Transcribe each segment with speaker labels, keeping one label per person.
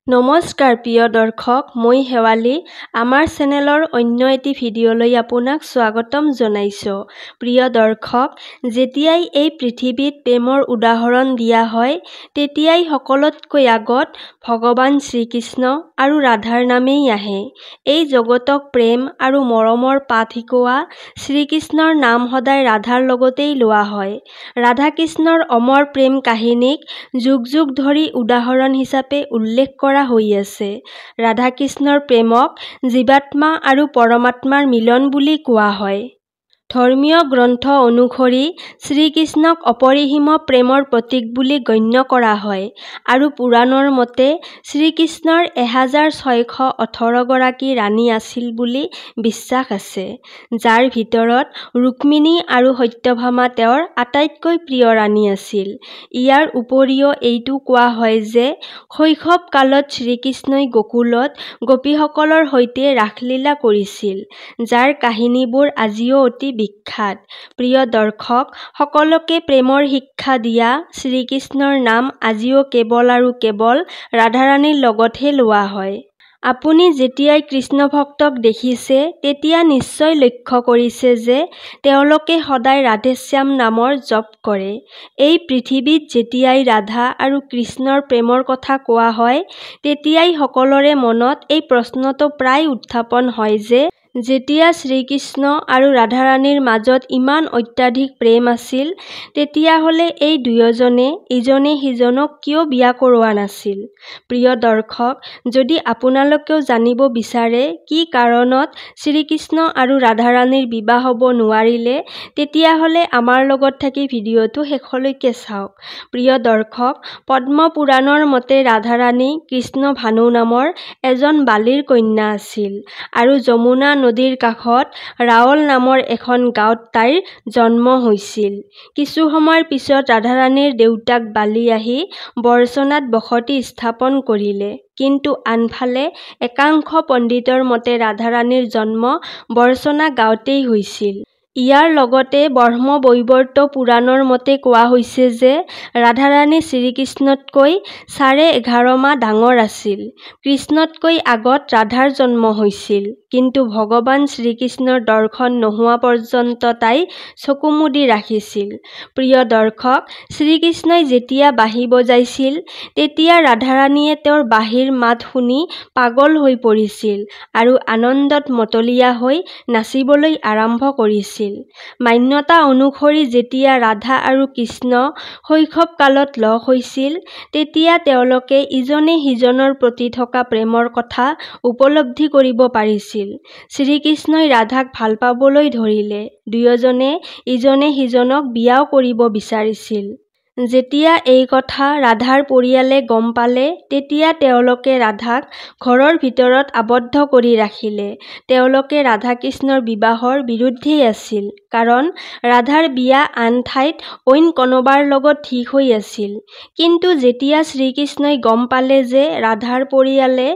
Speaker 1: নমস্কাৰ প্ৰিয় দৰ্শক, মই শেৱালী। আমাৰ চেনেলৰ অন্য এটি ভিডিঅ'লৈ আপোনাক স্বাগতম জনাইছোঁ। প্ৰিয় দৰ্শক, যেতিয়াই এই পৃথিৱীত প্ৰেমৰ উদাহৰণ দিয়া হয়, তেতিয়াই সকলোতকৈ আগত ভগৱান শ্ৰীকৃষ্ণ আৰু ৰাধাৰ নামেই আহে। এই জগতক প্ৰেম আৰু মৰমৰ পাঠ শিকোৱা শ্ৰীকৃষ্ণৰ নাম সদায় ৰাধাৰ লগতেই লোৱা হয়। ৰাধা-কৃষ্ণৰ অমৰ প্ৰেম কাহিনীক যুগ যুগ ধৰি উদাহৰণ হিচাপে উল্লেখ কৰা হৈ আছে। ৰাধা-কৃষ্ণৰ প্ৰেমক জীৱাত্মা আৰু পৰমাত্মাৰ মিলন বুলি কোৱা হয়। ধৰ্মীয় গ্ৰন্থ অনুসৰি শ্ৰীকৃষ্ণক অপৰিসীম প্ৰেমৰ প্ৰতীক বুলি গণ্য কৰা হয় আৰু পুৰাণৰ মতে শ্ৰীকৃষ্ণৰ 1618 গৰাকী ৰাণী আছিল বুলি বিশ্বাস আছে, যাৰ ভিতৰত ৰুক্মিণী আৰু সত্যভামা তেওঁৰ আটাইতকৈ প্ৰিয় ৰাণী আছিল। ইয়াৰ উপৰিও এইটো কোৱা হয় যে শৈশৱ কালত শ্ৰীকৃষ্ণই গোকুলত গোপীসকলৰ সৈতে ৰাসলীলা কৰিছিল, যাৰ কাহিনীবোৰ আজিও অতি বিখ্যাত। প্ৰিয় দৰ্শক, সকলোকে প্ৰেমৰ শিক্ষা দিয়া শ্ৰীকৃষ্ণৰ নাম আজিও কেৱল আৰু কেৱল ৰাধা-ৰাণীৰ লগতহে লোৱা হয়। আপুনি যেতিয়াই কৃষ্ণ ভক্তক দেখিছে, তেতিয়া নিশ্চয় লক্ষ্য কৰিছে যে তেওঁলোকে সদায় ৰাধেশ্যাম নামৰ জপ কৰে। এই পৃথিৱীত যেতিয়াই ৰাধা আৰু কৃষ্ণৰ প্ৰেমৰ কথা কোৱা হয়, তেতিয়াই সকলোৰে মনত এই প্ৰশ্নটো প্ৰায় উত্থাপন হয় যে যেতিয়া শ্ৰীকৃষ্ণ আৰু ৰাধা-ৰাণীৰ মাজত ইমান অত্যাধিক প্ৰেম আছিল, তেতিয়াহ'লে এই দুয়োজনে ইজনে সিজনক কিয় বিয়া কৰোৱা নাছিল? প্ৰিয় দৰ্শক, যদি আপোনালোকেও জানিব বিচাৰে কি কাৰণত শ্ৰীকৃষ্ণ আৰু ৰাধা-ৰাণীৰ বিবাহ হ'ব নোৱাৰিলে, তেতিয়াহ'লে আমাৰ লগত থাকি ভিডিঅ'টো শেষলৈকে চাওক। প্ৰিয় দৰ্শক, পদ্ম পুৰাণৰ মতে ৰাধা-ৰাণী কৃষ্ণ-ভানু নামৰ এজন বালিৰ কন্যা আছিল আৰু যমুনা নদীৰ কাষত ৰাৱল নামৰ এখন গাঁৱত তাইৰ জন্ম হৈছিল। কিছু সময়ৰ পিছত ৰাধা-ৰাণীৰ দেউতাক বালি আহি বৰচনাত বসতি স্থাপন কৰিলে, কিন্তু আনফালে একাংশ পণ্ডিতৰ মতে ৰাধা-ৰাণীৰ জন্ম বৰচনা গাঁৱতেই হৈছিল। ইয়াৰ লগতে ব্ৰহ্মবৈৱৰ্ত পুৰাণৰ মতে কোৱা হৈছে যে ৰাধা-ৰাণী শ্ৰীকৃষ্ণতকৈ 11.5 মাহ ডাঙৰ আছিল। কৃষ্ণতকৈ আগত ৰাধাৰ জন্ম হৈছিল, কিন্তু ভগৱান শ্ৰীকৃষ্ণৰ দৰ্শন নোহোৱা পৰ্যন্ত তাই চকু মুদি ৰাখিছিল। প্ৰিয় দৰ্শক, শ্ৰীকৃষ্ণই যেতিয়া বাঁহী বজাইছিল, তেতিয়া ৰাধা-ৰাণীয়ে তেওঁৰ বাঁহীৰ মাত শুনি পাগল হৈ পৰিছিল আৰু আনন্দত মতলীয়া হৈ নাচিবলৈ আৰম্ভ কৰিছিল। মান্যতা অনুসৰি যেতিয়া ৰাধা আৰু কৃষ্ণ শৈশৱ কালত লগ হৈছিল, তেতিয়া তেওঁলোকে ইজনে সিজনৰ প্ৰতি থকা প্ৰেমৰ কথা উপলব্ধি কৰিব পাৰিছিল। শ্ৰীকৃষ্ণই ৰাধাক ভাল পাবলৈ ধৰিলে, দুয়োজনে ইজনে সিজনক বিয়াও কৰিব বিচাৰিছিল। যেতিয়া এই কথা ৰাধাৰ পৰিয়ালে গম পালে, তেতিয়া তেওঁলোকে ৰাধাক ঘৰৰ ভিতৰত আবদ্ধ কৰি ৰাখিলে। তেওঁলোকে ৰাধা-কৃষ্ণৰ বিবাহৰ বিৰুদ্ধেই আছিল, কাৰণ ৰাধাৰ বিয়া আন ঠাইত অইন কোনোবাৰ লগত ঠিক হৈ আছিল। কিন্তু যেতিয়া শ্ৰীকৃষ্ণই গম পালে যে ৰাধাৰ পৰিয়ালে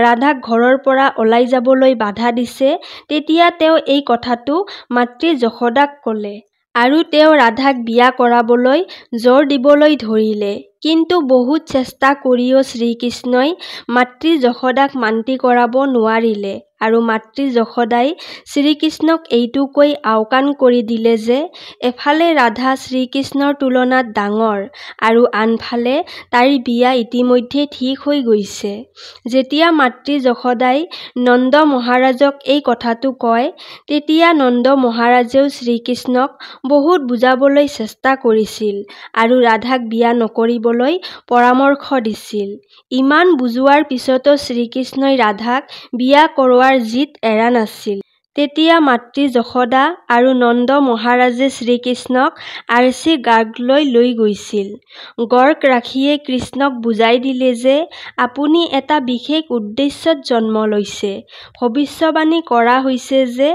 Speaker 1: ৰাধাক ঘৰৰ পৰা ওলাই যাবলৈ বাধা দিছে, তেতিয়া তেওঁ এই কথাটো মাতৃ যশোদাক ক'লে আৰু তেওঁ ৰাধাক বিয়া কৰাবলৈ জোৰ দিবলৈ ধৰিলে। কিন্তু বহুত চেষ্টা কৰিও শ্ৰীকৃষ্ণই মাতৃ যশোদাক মান্তি কৰাব নোৱাৰিলে আৰু মাতৃ যশোদাই শ্ৰীকৃষ্ণক এইটো কৈ আওকাণ কৰি দিলে যে এফালে ৰাধা শ্ৰীকৃষ্ণৰ তুলনাত ডাঙৰ আৰু আনফালে তাইৰ বিয়া ইতিমধ্যে ঠিক হৈ গৈছে। যেতিয়া মাতৃ যশোদাই নন্দ মহাৰাজক এই কথাটো কয়, তেতিয়া নন্দ মহাৰাজেও শ্ৰীকৃষ্ণক বহুত বুজাবলৈ চেষ্টা কৰিছিল আৰু ৰাধাক বিয়া নকৰিবলৈ পৰামৰ্শ দিছিল। ইমান বুজোৱাৰ পিছতো শ্ৰীকৃষ্ণই ৰাধাক বিয়া কৰোৱাৰ জিদ এৰা নাছিল। তেতিয়া মাতৃ যশোদা আৰু নন্দ মহাৰাজে শ্ৰীকৃষ্ণক আৰ্চি গাৰ্গলৈ লৈ গৈছিল। গড়ক ৰাখিয়ে কৃষ্ণক বুজাই দিলে যে আপুনি এটা বিশেষ উদ্দেশ্যত জন্ম লৈছে। ভৱিষ্যবাণী কৰা হৈছে যে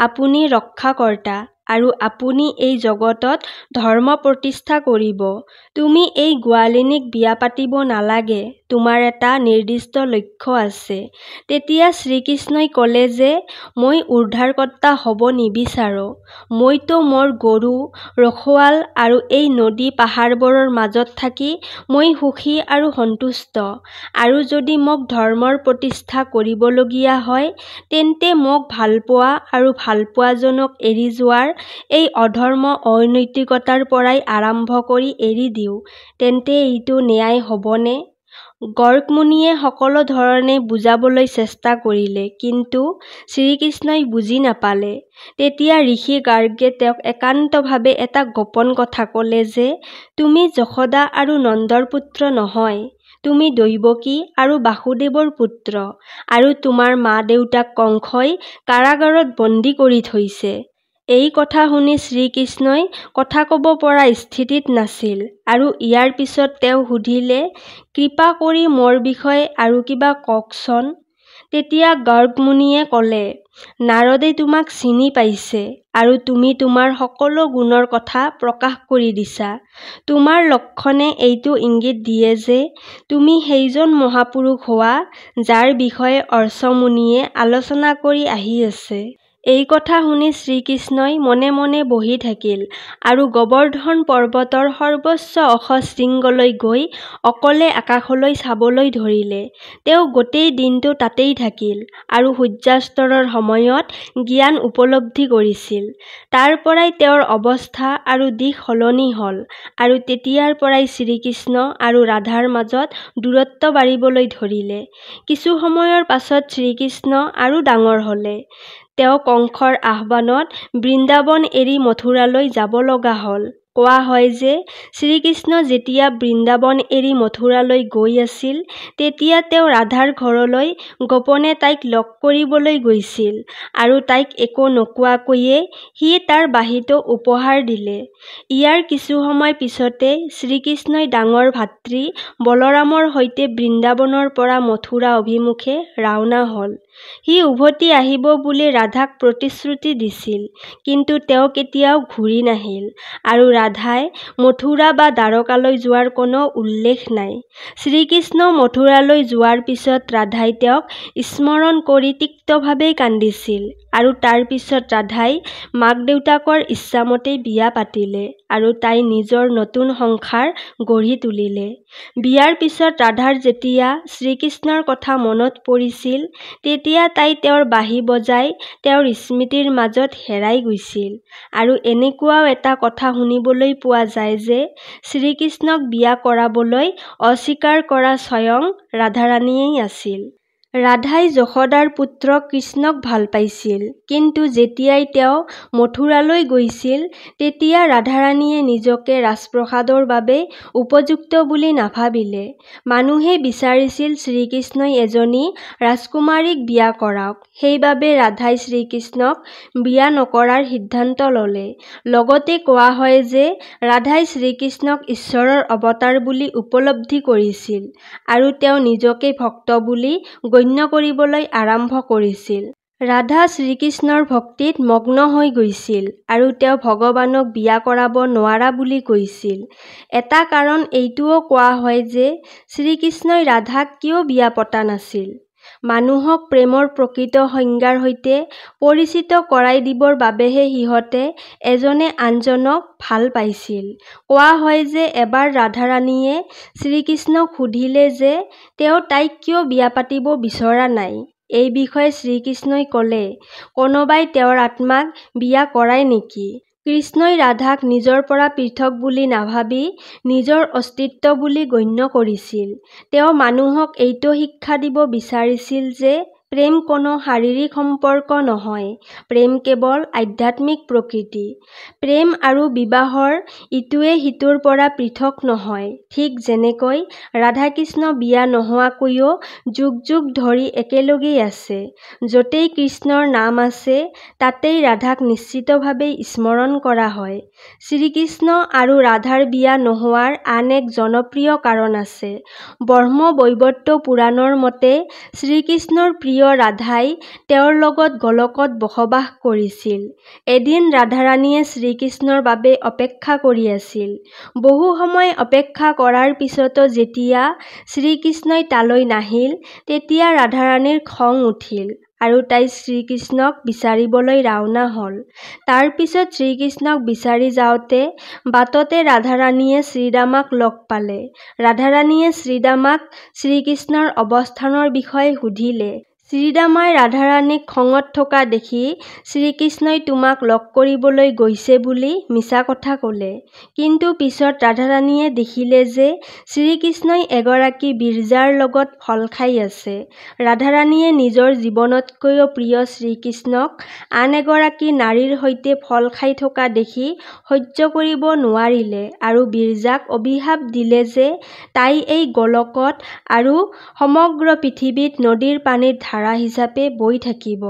Speaker 1: আপুনি ৰক্ষাকৰ্তা আৰু আপুনি এই জগতত ধৰ্ম প্ৰতিষ্ঠা কৰিব। তুমি এই গোৱালিনীক বিয়া পাতিব নালাগে, তোমাৰ এটা নিৰ্দিষ্ট লক্ষ্য আছে। তেতিয়া শ্ৰীকৃষ্ণই ক'লে যে মই উদ্ধাৰকৰ্তা হ'ব নিবিচাৰোঁ। মইতো মোৰ গৰু, ৰখোৱাল আৰু এই নদী পাহাৰবোৰৰ মাজত থাকি মই সুখী আৰু সন্তুষ্ট। আৰু যদি মোক ধৰ্মৰ প্ৰতিষ্ঠা কৰিবলগীয়া হয়, তেন্তে মোক ভালপোৱা আৰু ভালপোৱাজনক এৰি যোৱাৰ এই অধৰ্ম অনৈতিকতাৰ পৰাই আৰম্ভ কৰি এৰি দিওঁ। তেন্তে এইটো ন্যায় হ'বনে? গৰ্গ মুনিয়ে সকলো ধৰণে বুজাবলৈ চেষ্টা কৰিলে, কিন্তু শ্ৰীকৃষ্ণই বুজি নাপালে। তেতিয়া ঋষি গাৰ্গে তেওঁক একান্তভাৱে এটা গোপন কথা ক'লে যে তুমি যশোদা আৰু নন্দৰ পুত্ৰ নহয়, তুমি দৈৱকী আৰু বাসুদেৱৰ পুত্ৰ, আৰু তোমাৰ মা-দেউতাক কংসই কাৰাগাৰত বন্দী কৰি থৈছে। এই কথা শুনি শ্ৰীকৃষ্ণই কথা ক'ব পৰা স্থিতিত নাছিল, আৰু ইয়াৰ পিছত তেওঁ সুধিলে, কৃপা কৰি মোৰ বিষয়ে আৰু কিবা কওকচোন। তেতিয়া গৰ্গ মুনিয়ে ক'লে, নাৰদে তোমাক চিনি পাইছে আৰু তুমি তোমাৰ সকলো গুণৰ কথা প্ৰকাশ কৰি দিছা। তোমাৰ লক্ষণে এইটো ইংগিত দিয়ে যে তুমি সেইজন মহাপুৰুষ হোৱা যাৰ বিষয়ে অৰ্চ মুনিয়ে আলোচনা কৰি আহি আছে। এই কথা শুনি শ্ৰীকৃষ্ণই মনে মনে বহি থাকিল আৰু গোবৰ্ধন পৰ্বতৰ সৰ্বোচ্চ ওখ শৃংগলৈ গৈ অকলে আকাশলৈ চাবলৈ ধৰিলে। তেওঁ গোটেই দিনটো তাতেই থাকিল আৰু সূৰ্যাস্তৰ সময়ত জ্ঞান উপলব্ধি কৰিছিল। তাৰ পৰাই তেওঁৰ অৱস্থা আৰু দিশ সলনি হ'ল, আৰু তেতিয়াৰ পৰাই শ্ৰীকৃষ্ণ আৰু ৰাধাৰ মাজত দূৰত্ব বাঢ়িবলৈ ধৰিলে। কিছু সময়ৰ পাছত শ্ৰীকৃষ্ণ আৰু ডাঙৰ হ'লে। তেওঁ কংসৰ আহ্বানত বৃন্দাবন এৰি মথুৰালৈ যাব লগা হ'ল। কোৱা হয় যে শ্ৰীকৃষ্ণ যেতিয়া বৃন্দাবন এৰি মথুৰালৈ গৈ আছিল, তেতিয়া তেওঁ ৰাধাৰ ঘৰলৈ গোপনে তাইক লগ কৰিবলৈ গৈছিল, আৰু তাইক একো নোকোৱাকৈয়ে সি তাৰ বাঁহীটো উপহাৰ দিলে। ইয়াৰ কিছু সময় পিছতে শ্ৰীকৃষ্ণই ডাঙৰ ভাতৃ বলৰামৰ সৈতে বৃন্দাবনৰ পৰা মথুৰা অভিমুখে ৰাওনা হ'ল। সি উভতি আহিব বুলি ৰাধাক প্ৰতিশ্ৰুতি দিছিল, কিন্তু তেওঁ কেতিয়াও ঘূৰি নাহিল, আৰু ৰাধাই মথুৰা বা দ্বাৰকালৈ যোৱাৰ কোনো উল্লেখ নাই। শ্ৰীকৃষ্ণ মথুৰালৈ যোৱাৰ পিছত ৰাধাই তেওঁক স্মৰণ কৰি তিক্তভাৱে কান্দিছিল, আৰু তাৰ পিছত ৰাধাই মাক-দেউতাকৰ ইচ্ছামতে বিয়া পাতিলে, আৰু তাই নিজৰ নতুন সংসাৰ গঢ়ি তুলিলে। বিয়াৰ পিছত ৰাধাৰ যেতিয়া শ্ৰীকৃষ্ণৰ কথা মনত পৰিছিল, তেতিয়া তাই তেওঁৰ বাঁহী বজাই তেওঁৰ স্মৃতিৰ মাজত হেৰাই গৈছিল। আৰু এনেকুৱাও এটা কথা শুনিবলৈ পোৱা যায় যে শ্ৰীকৃষ্ণক বিয়া কৰাবলৈ অস্বীকাৰ কৰা স্বয়ং ৰাধাৰাণীয়েই আছিল। ৰাধাই যশোদাৰ পুত্ৰ কৃষ্ণক ভাল পাইছিল, কিন্তু যেতিয়াই তেওঁ মথুৰালৈ গৈছিল, তেতিয়া ৰাধাৰাণীয়ে নিজকে ৰাজপ্ৰসাদৰ বাবে উপযুক্ত বুলি নাভাবিলে। মানুহে বিচাৰিছিল শ্ৰীকৃষ্ণই এজনী ৰাজকুমাৰীক বিয়া কৰাওক, সেইবাবে ৰাধাই শ্ৰীকৃষ্ণক বিয়া নকৰাৰ সিদ্ধান্ত ল'লে। লগতে কোৱা হয় যে ৰাধাই শ্ৰীকৃষ্ণক ঈশ্বৰৰ অৱতাৰ বুলি উপলব্ধি কৰিছিল, আৰু তেওঁ নিজকে ভক্ত বুলি গণ্য কৰিবলৈ আৰম্ভ কৰিছিল। ৰাধা শ্ৰীকৃষ্ণৰ ভক্তিত মগ্ন হৈ গৈছিল, আৰু তেওঁ ভগৱানক বিয়া কৰাব নোৱাৰা বুলি কৈছিল। এটা কাৰণ এইটোও কোৱা হয় যে শ্ৰীকৃষ্ণই ৰাধাক কিয় বিয়া পতা নাছিল। মানুহক প্ৰেমৰ প্ৰকৃত সংজ্ঞাৰ সৈতে পৰিচিত কৰাই দিবৰ বাবেহে সিহঁতে এজনে আনজনক ভাল পাইছিল। কোৱা হয় যে এবাৰ ৰাধাৰাণীয়ে শ্ৰীকৃষ্ণক সুধিলে যে তেওঁ তাইক কিয় বিয়া পাতিব বিচৰা নাই। এই বিষয়ে শ্ৰীকৃষ্ণই ক'লে, কোনোবাই তেওঁৰ আত্মাক বিয়া কৰায় নেকি? কৃষ্ণই ৰাধাক নিজৰ পৰা পৃথক বুলি নাভাবি নিজৰ অস্তিত্ব বুলি গণ্য কৰিছিল। তেওঁ মানুহক এইটো শিক্ষা দিব বিচাৰিছিল যে প্ৰেম কোনো শাৰীৰিক সম্পৰ্ক নহয়, প্ৰেম কেৱল আধ্যাত্মিক প্ৰকৃতি। প্ৰেম আৰু বিবাহৰ ইটোৱে সিটোৰ পৰা পৃথক নহয়, ঠিক যেনেকৈ ৰাধা-কৃষ্ণ বিয়া নোহোৱাকৈও যুগ যুগ ধৰি একেলগেই আছে। য'তেই কৃষ্ণৰ নাম আছে, তাতেই ৰাধাক নিশ্চিতভাৱে স্মৰণ কৰা হয়। শ্ৰীকৃষ্ণ আৰু ৰাধাৰ বিয়া নোহোৱাৰ আন এক জনপ্ৰিয় কাৰণ আছে। ব্ৰহ্মবৈৱৰ্ত পুৰাণৰ মতে শ্ৰীকৃষ্ণৰ প্ৰিয় প্ৰিয় ৰাধাই তেওঁৰ লগত গোলকত বসবাস কৰিছিল। এদিন ৰাধাৰাণীয়ে শ্ৰীকৃষ্ণৰ বাবে অপেক্ষা কৰি আছিল। বহু সময় অপেক্ষা কৰাৰ পিছতো যেতিয়া শ্ৰীকৃষ্ণই তালৈ নাহিল, তেতিয়া ৰাধাৰাণীৰ খং উঠিল আৰু তাই শ্ৰীকৃষ্ণক বিচাৰিবলৈ ৰাওনা হ'ল। তাৰ পিছত শ্ৰীকৃষ্ণক বিচাৰি যাওঁতে বাটতে ৰাধাৰাণীয়ে শ্ৰীদামাক লগ পালে। ৰাধাৰাণীয়ে শ্ৰীদামাক শ্ৰীকৃষ্ণৰ অৱস্থানৰ বিষয়ে সুধিলে। শ্ৰীদামাই ৰাধাৰাণীক খঙত থকা দেখি শ্ৰীকৃষ্ণই তোমাক লগ কৰিবলৈ গৈছে বুলি মিছা কথা ক'লে। কিন্তু পিছত ৰাধাৰাণীয়ে দেখিলে যে শ্ৰীকৃষ্ণই এগৰাকী বিৰজাৰ লগত ফল খাই আছে। ৰাধাৰাণীয়ে নিজৰ জীৱনতকৈও প্ৰিয় শ্ৰীকৃষ্ণক আন এগৰাকী নাৰীৰ সৈতে ফল খাই থকা দেখি সহ্য কৰিব নোৱাৰিলে আৰু বিৰজাক অভিশাপ দিলে যে তাই এই গোলকত আৰু সমগ্ৰ পৃথিৱীত নদীৰ পানীৰ ধাৰা হিচাপে বৈ থাকিব।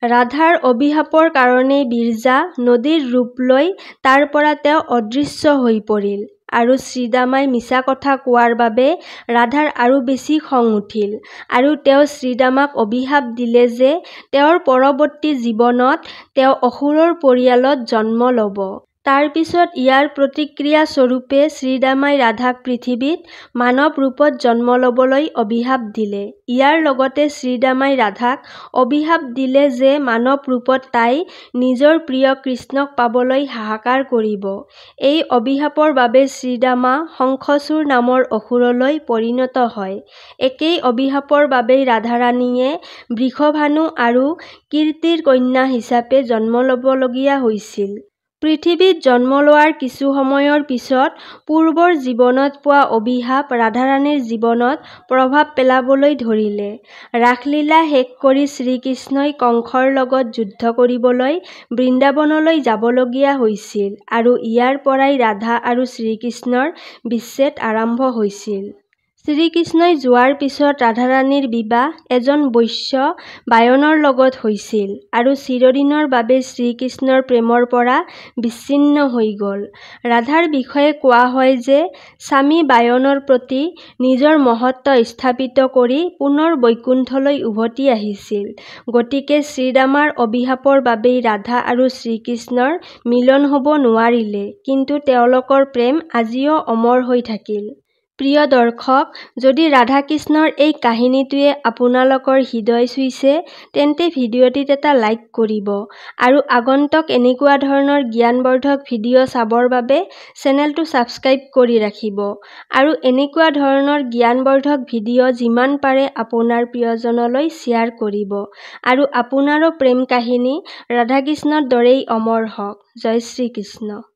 Speaker 1: ৰাধাৰ অভিশাপৰ কাৰণে বিৰজা নদীৰ ৰূপ লৈ তাৰ পৰা তেওঁ অদৃশ্য হৈ পৰিল আৰু শ্ৰীদামাই মিছা কথা কোৱাৰ বাবে ৰাধাৰ আৰু বেছি খং উঠিল আৰু তেওঁ শ্ৰীদামাক অভিশাপ দিলে যে তেওঁৰ পৰৱৰ্তী জীৱনত তেওঁ অসুৰৰ পৰিয়ালত জন্ম ল'ব। তাৰ পিছত ইয়াৰ প্ৰতিক্ৰিয়া স্বৰূপে শ্ৰীদামাই ৰাধাক পৃথিৱীত মানৱ ৰূপত জন্ম ল'বলৈ অভিশাপ দিলে। ইয়াৰ লগতে শ্ৰীদামাই ৰাধাক অভিশাপ দিলে যে মানৱ ৰূপত তাই নিজৰ প্ৰিয় কৃষ্ণক পাবলৈ হাহাকাৰ কৰিব। এই অভিশাপৰ বাবে শ্ৰীদামা শংখচূড় নামৰ অসুৰলৈ পৰিণত হয়। একেই অভিশাপৰ বাবেই ৰাধাৰাণীয়ে বৃষভানু আৰু কীৰ্তিৰ কন্যা হিচাপে জন্ম ল'বলগীয়া হৈছিল। পৃথিৱীত জন্ম লোৱাৰ কিছু সময়ৰ পিছত পূৰ্বৰ জীৱনত পোৱা অভিশাপ ৰাধাৰাণীৰ জীৱনত প্ৰভাৱ পেলাবলৈ ধৰিলে। ৰাসলীলা শেষ কৰি শ্ৰীকৃষ্ণই কংসৰ লগত যুদ্ধ কৰিবলৈ বৃন্দাবনলৈ যাবলগীয়া হৈছিল আৰু ইয়াৰ পৰাই ৰাধা আৰু শ্ৰীকৃষ্ণৰ বিচ্ছেদ আৰম্ভ হৈছিল। শ্ৰীকৃষ্ণই যোৱাৰ পিছত ৰাধাৰাণীৰ বিবাহ এজন বৈশ্য বায়নৰ লগত হৈছিল আৰু চিৰদিনৰ বাবে শ্ৰীকৃষ্ণৰ প্ৰেমৰ পৰা বিচ্ছিন্ন হৈ গ'ল। ৰাধাৰ বিষয়ে কোৱা হয় যে স্বামী বায়নৰ প্ৰতি নিজৰ মহত্ব স্থাপিত কৰি পুনৰ বৈকুণ্ঠলৈ উভতি আহিছিল। গতিকে শ্ৰীদামাৰ অভিশাপৰ বাবেই ৰাধা আৰু শ্ৰীকৃষ্ণৰ মিলন হ'ব নোৱাৰিলে, কিন্তু তেওঁলোকৰ প্ৰেম আজিও অমৰ হৈ থাকিল। প্ৰিয় দৰ্শক, যদি ৰাধা-কৃষ্ণৰ এই কাহিনীটোৱে আপোনালোকৰ হৃদয় চুইছে তেন্তে ভিডিঅ'টিত এটা লাইক কৰিব আৰু আগন্তুক এনেকুৱা ধৰণৰ জ্ঞানবৰ্ধক ভিডিঅ' চাবৰ বাবে চেনেলটো ছাবস্ক্ৰাইব কৰি ৰাখিব আৰু এনেকুৱা ধৰণৰ জ্ঞানবৰ্ধক ভিডিঅ' যিমান পাৰে আপোনাৰ প্ৰিয়জনলৈ শ্বেয়াৰ কৰিব আৰু আপোনাৰো প্ৰেম কাহিনী ৰাধা-কৃষ্ণৰ দৰেই অমৰ হওক। জয় শ্ৰীকৃষ্ণ।